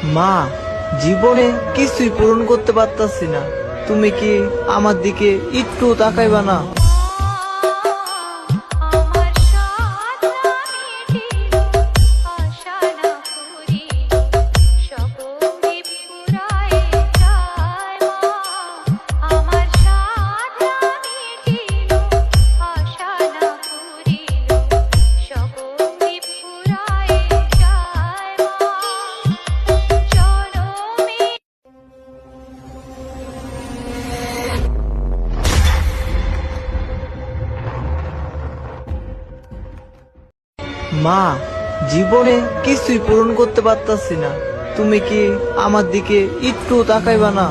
মা, জীবনে কিছুই পূরণ করতে পারতাছি না, তুমি কি আমার দিকে একটু তাকাইবা না? মা, জীবনে কিছুই পূরণ করতে পারতাছি না, তুমি কি আমার দিকে একটু তাকাইবা না?